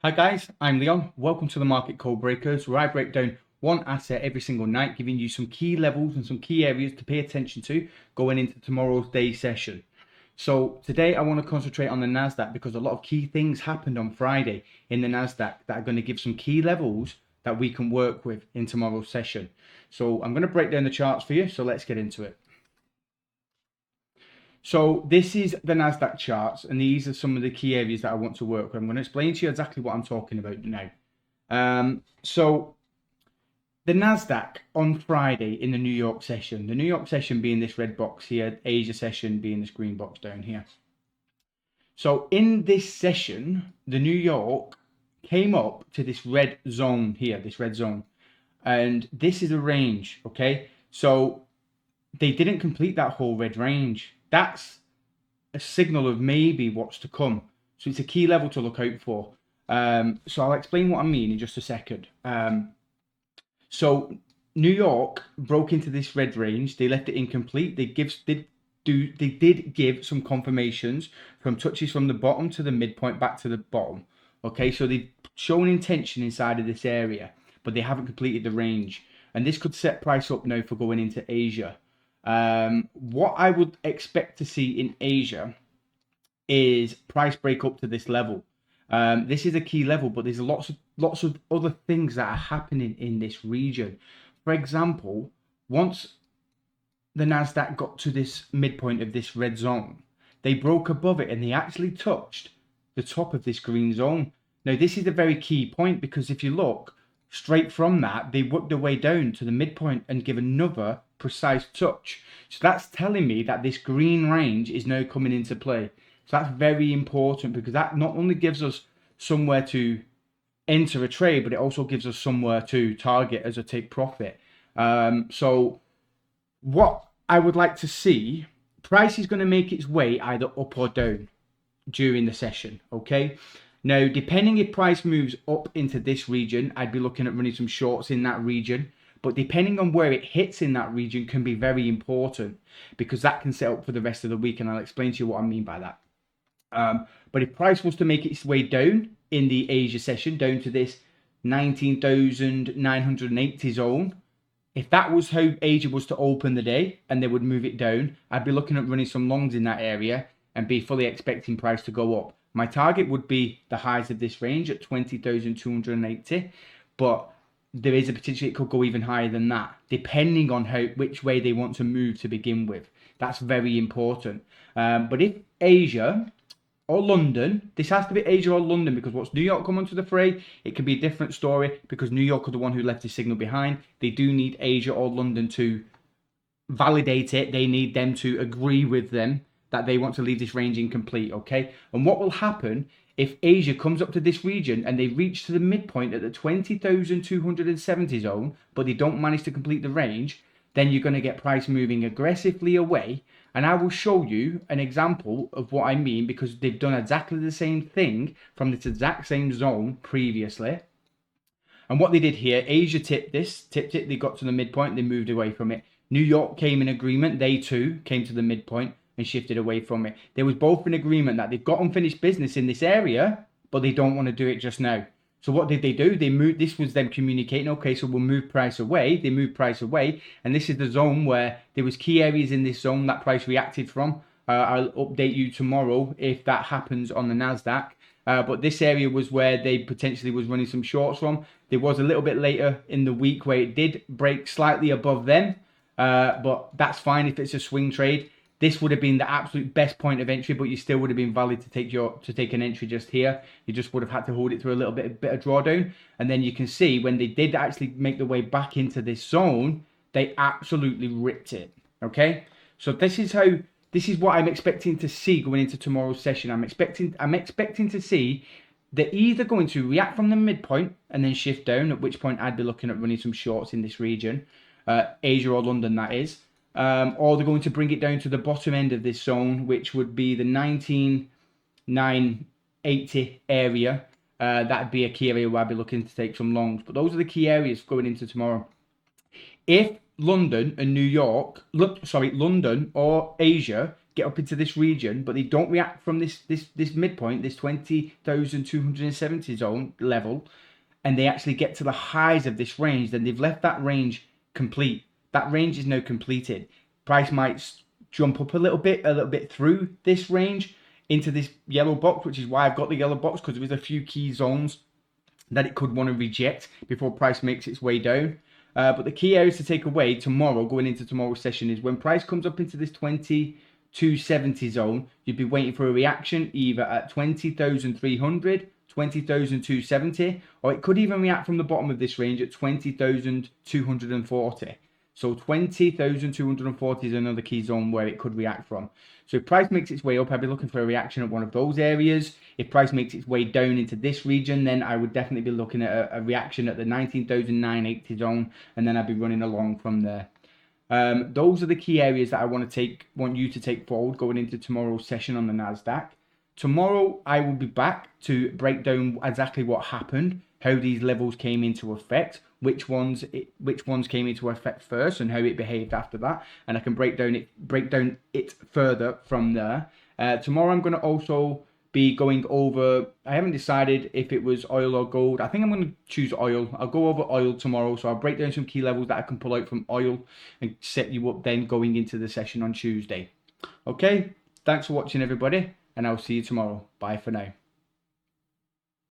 Hi guys, I'm Leon. Welcome to the Market Code Breakers, where I break down one asset every single night, giving you some key levels and some key areas to pay attention to going into tomorrow's day session. So today I want to concentrate on the Nasdaq because a lot of key things happened on Friday in the Nasdaq that are going to give some key levels that we can work with in tomorrow's session. So I'm going to break down the charts for you, so let's get into it. So this is the Nasdaq charts, and these are some of the key areas that I want to work with. I'm going to explain to you exactly what I'm talking about now. So the Nasdaq on Friday in the New York session, the New York session being this red box here, Asia session being this green box down here. So in this session, the New York came up to this red zone here, this red zone, and this is a range. Okay, so they didn't complete that whole red range. That's a signal of maybe what's to come. So it's a key level to look out for. So I'll explain what I mean in just a second. So New York broke into this red range. They left it incomplete. They did give some confirmations from touches from the bottom to the midpoint back to the bottom. Okay, so they've shown intention inside of this area, but they haven't completed the range. And this could set price up now for going into Asia. What I would expect to see in Asia is price break up to this level. This is a key level, but there's lots of other things that are happening in this region. For example, once the Nasdaq got to this midpoint of this red zone, they broke above it and they actually touched the top of this green zone. Now, this is a very key point because if you look straight from that, they worked their way down to the midpoint and give another precise touch. So that's telling me that this green range is now coming into play. So that's very important because that not only gives us somewhere to enter a trade, but it also gives us somewhere to target as a take profit. So what I would like to see, price is going to make its way either up or down during the session. Okay. Now, depending if price moves up into this region, I'd be looking at running some shorts in that region. But depending on where it hits in that region can be very important because that can set up for the rest of the week. And I'll explain to you what I mean by that. But if price was to make its way down in the Asia session, down to this 19,980 zone, if that was how Asia was to open the day and they would move it down, I'd be looking at running some longs in that area and be fully expecting price to go up. My target would be the highs of this range at 20,280, but there is a potential it could go even higher than that, depending on which way they want to move to begin with. That's very important. But if Asia or London, this has to be Asia or London because once New York come onto the fray, it can be a different story because New York are the one who left the signal behind. They do need Asia or London to validate it. They need them to agree with them that they want to leave this range incomplete, okay? And what will happen if Asia comes up to this region and they reach to the midpoint at the 20,270 zone, but they don't manage to complete the range, then you're going to get price moving aggressively away. And I will show you an example of what I mean because they've done exactly the same thing from this exact same zone previously. And what they did here, Asia tipped it, they got to the midpoint, they moved away from it. New York came in agreement, they too came to the midpoint and shifted away from it. They was both in agreement that they've got unfinished business in this area, but they don't want to do it just now. So what did they do? They moved. This was them communicating. Okay, so we'll move price away. They moved price away, and this is the zone where there was key areas in this zone that price reacted from. I'll update you tomorrow if that happens on the Nasdaq. But this area was where they potentially was running some shorts from. There was a little bit later in the week where it did break slightly above them, but that's fine if it's a swing trade. This would have been the absolute best point of entry, but you still would have been valid to take an entry just here. You just would have had to hold it through a little bit of drawdown, and then you can see when they did actually make their way back into this zone, they absolutely ripped it. Okay, so this is what I'm expecting to see going into tomorrow's session. I'm expecting to see they're either going to react from the midpoint and then shift down, at which point I'd be looking at running some shorts in this region, Asia or London, that is. Or they're going to bring it down to the bottom end of this zone, which would be the 19,980 area. That'd be a key area where I'd be looking to take some longs. But those are the key areas going into tomorrow. If London and London or Asia get up into this region, but they don't react from this midpoint, this 20,270 zone level, and they actually get to the highs of this range, then they've left that range complete. That range is now completed. Price might jump up a little bit through this range into this yellow box, which is why I've got the yellow box, because there is a few key zones that it could want to reject before price makes its way down. But the key areas to take away tomorrow, going into tomorrow's session, is when price comes up into this 20,270 zone, you'd be waiting for a reaction either at 20,300, 20,270, or it could even react from the bottom of this range at 20,240. So 20,240 is another key zone where it could react from. So if price makes its way up, I'd be looking for a reaction at one of those areas. If price makes its way down into this region, then I would definitely be looking at a reaction at the 19,980 zone, and then I'd be running along from there. Those are the key areas that I want you to take forward going into tomorrow's session on the Nasdaq. Tomorrow I will be back to break down exactly what happened, how these levels came into effect, which ones came into effect first, and how it behaved after that, and I can break down it further from there. Tomorrow I'm going to also be going over, I haven't decided if it was oil or gold. I think I'm going to choose oil. I'll go over oil tomorrow, so I'll break down some key levels that I can pull out from oil and set you up then going into the session on Tuesday. Okay, thanks for watching everybody, and I'll see you tomorrow. Bye for now.